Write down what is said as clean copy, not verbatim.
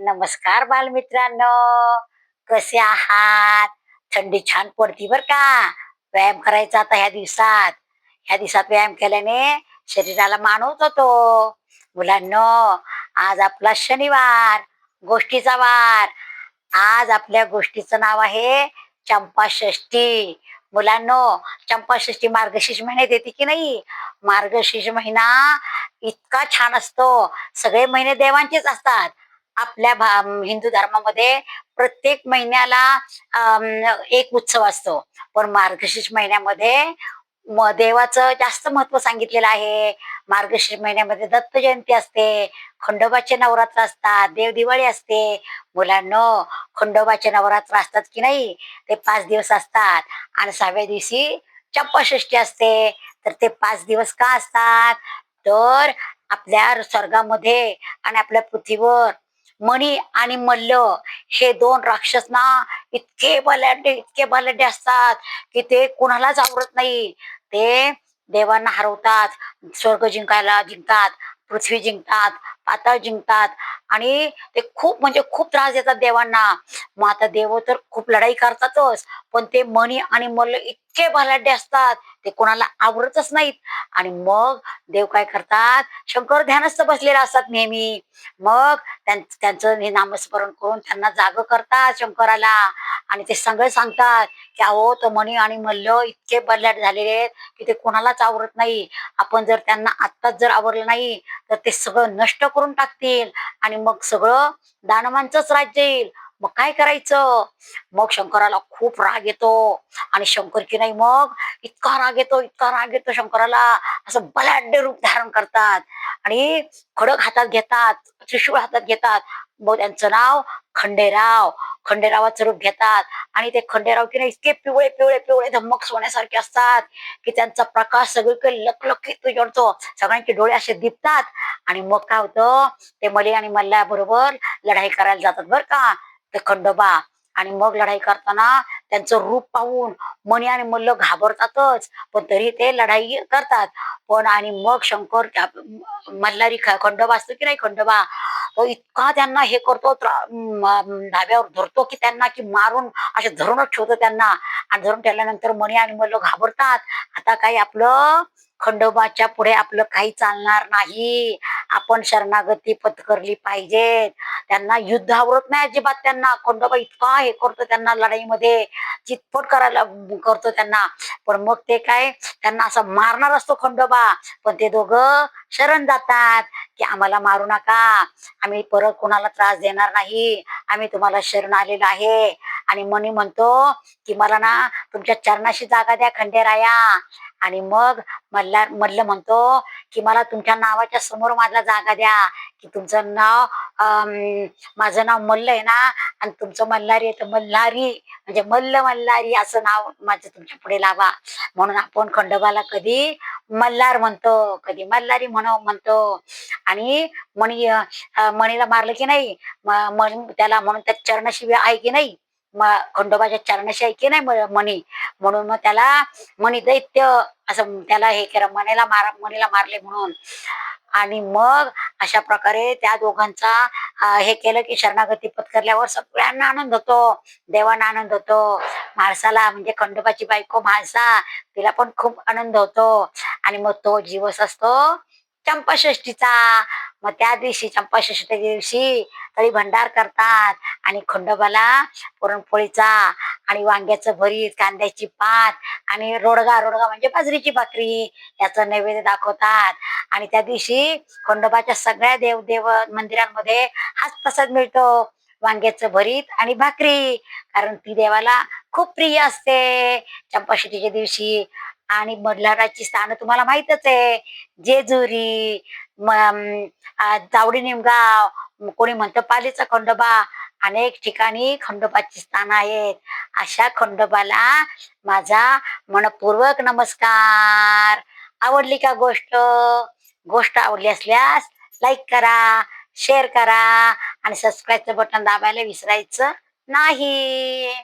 नमस्कार बालमित्रांनो, कसे आहात? थंडी छान पडती बर का. व्यायाम करायचा आता ह्या दिवसात व्यायाम केल्याने शरीराला मानवत होतो. मुलांनो, आज आपला शनिवार, गोष्टीचा वार. आज आपल्या गोष्टीचं नाव आहे चंपाषष्ठी. मुलांनो, चंपाषष्ठी मार्गशीर्ष महिन्यात येते की नाही? मार्गशीर्ष महिना इतका छान असतो. सगळे महिने देवांचेच असतात. आपल्या हिंदू धर्मामध्ये प्रत्येक महिन्याला एक उत्सव असतो. पण मार्गशीर्ष महिन्यामध्ये देवाचं जास्त महत्व सांगितलेलं आहे. मार्गशीर्ष महिन्यामध्ये दत्त जयंती असते, खंडोबाचे नवरात्र असतात, देवदिवाळी असते. मुलांनो, खंडोबाचे नवरात्र असतात की नाही, ते 5 दिवस असतात आणि 6व्या दिवशी चंपाषष्ठी असते. तर ते 5 दिवस का असतात? तर आपल्या स्वर्गामध्ये आणि आपल्या पृथ्वीवर मणी आणि मल्ल हे दोन राक्षस ना इतके बलाढ्य असतात की ते कुणालाच आवरत नाही. ते देवांना हरवतात, स्वर्ग जिंकतात, पृथ्वी जिंकतात, पाताळ जिंकतात आणि ते खूप म्हणजे खूप त्रास देतात देवांना. मग आता देव तर खूप लढाई करतातच, पण ते मणी आणि मल्ल इतके बलाढ्य असतात, ते कोणाला आवरतच नाहीत. आणि मग देव काय करतात, शंकर ध्यानस्थ बसलेला असतात नेहमी. मग त्यांचं हे नामस्मरण करून त्यांना जाग करतात शंकराला. आणि ते सगळे सांगतात की अहो, तो मणी आणि मल्ल इतके बलाढ्य झालेले आहेत की ते कोणालाच आवरत नाही. आपण जर त्यांना आत्ताच जर आवरलं नाही तर ते सगळं नष्ट करून टाकतील आणि मग सगळं दानवांचंच राज्य येईल. मग काय करायचं? मग शंकराला खूप राग येतो आणि शंकर की नाही, मग इतका राग येतो शंकराला. असं बलाढ्य रूप धारण करतात आणि खडक हातात घेतात, त्रिशूळ हातात घेतात. मग त्यांचं नाव खंडेरावाचं रूप घेतात. आणि ते खंडेराव की नाही इतके पिवळे पिवळे पिवळे धम्मक सोन्यासारखे असतात की त्यांचा प्रकाश सगळीकडे लखलखीत उजळतो. सगळ्यांचे डोळे असे दिसतात. आणि मग काय होतं, ते मली आणि मल्ला बरोबर लढाई करायला जातात बर का, ते खंडोबा. आणि मग लढाई करताना त्यांचं रूप पाहून मणी आणि मल्ल घाबरतातच, पण तरी ते लढाई करतात. पण आणि मग शंकर खंडोबा असतो की नाही, खंडोबा तो इतका त्यांना हे करतो, धाब्यावर धरतो की त्यांना की मारून असे धरूनच ठेवतो त्यांना. आणि धरून ठेवल्यानंतर मणी आणि मल्ल घाबरतात. आता काही आपलं खंडोबाच्या पुढे आपलं काही चालणार नाही. आपण शरणागती पत्करली पाहिजे. त्यांना युद्ध आवरत नाही अजिबात त्यांना. खंडोबा इतका हे करतो त्यांना लढाईमध्ये, चितपट करायला करतो त्यांना. पण मग ते काय, त्यांना असं मारणार असतो खंडोबा, पण ते दोघं शरण जातात की आम्हाला मारू नका, आम्ही परत कोणाला त्रास देणार नाही, आम्ही तुम्हाला शरण आलेलो आहे. आणि मणी म्हणतो की मला ना तुमच्या चरणाशी जागा द्या खंडेराया. आणि मग मल्ल म्हणतो की मला तुमच्या नावाच्या समोर माझा जागा द्या, की तुमचं नाव माझं नाव मल्ल आहे ना, आणि तुमचं मल्हारी आहे, तर मल्हारी म्हणजे मल्हारी असं नाव माझं तुमच्या पुढे लावा. म्हणून आपण खंडोबाला कधी मल्हार म्हणतो, कधी मल्हारी म्हणतो. आणि मणीला मारलं की नाही, त्याला म्हणून त्या चरणशिवी आहे की नाही, खंडोबाच्या चरणाशी आहे की नाही मणी. म्हणून मग त्याला मणी दैत्य असं त्याला हे केलं, मणीला मारले म्हणून. आणि मग अशा प्रकारे त्या दोघांचा हे केलं की शरणागती पत्करल्यावर सगळ्यांना आनंद होतो, देवांना आनंद होतो. म्हाळसाला म्हणजे खंडोबाची बायको म्हाळसा, तिला पण खूप आनंद होतो. आणि मग तो दिवस असतो चंपाषष्ठीचा. मग त्या दिवशी चंपाषष्ठीच्या दिवशी तळी भंडार करतात आणि खंडोबाला पुरणपोळीचा आणि वांग्याचं भरीत, कांद्याची पात आणि रोडगा रोडगा म्हणजे बाजरीची भाकरी याचं नैवेद्य दाखवतात. आणि त्या दिवशी खंडोबाच्या सगळ्या देव मंदिरांमध्ये हाच प्रसाद मिळतो, वांग्याचं भरीत आणि भाकरी, कारण ती देवाला खूप प्रिय असते चंपाषष्ठीच्या दिवशी. आणि मल्हाराची स्थानं तुम्हाला माहितच आहे, जेजुरी, चावडी निमगाव, कोणी म्हणतं पालीचा खंडोबा, अनेक ठिकाणी खंडोबाची स्थान आहेत. अशा खंडोबाला माझा मनपूर्वक नमस्कार. आवडली का गोष्ट? गोष्ट आवडली असल्यास लाईक करा, शेअर करा आणि सबस्क्राईबचं बटन दाबायला विसरायचं नाही.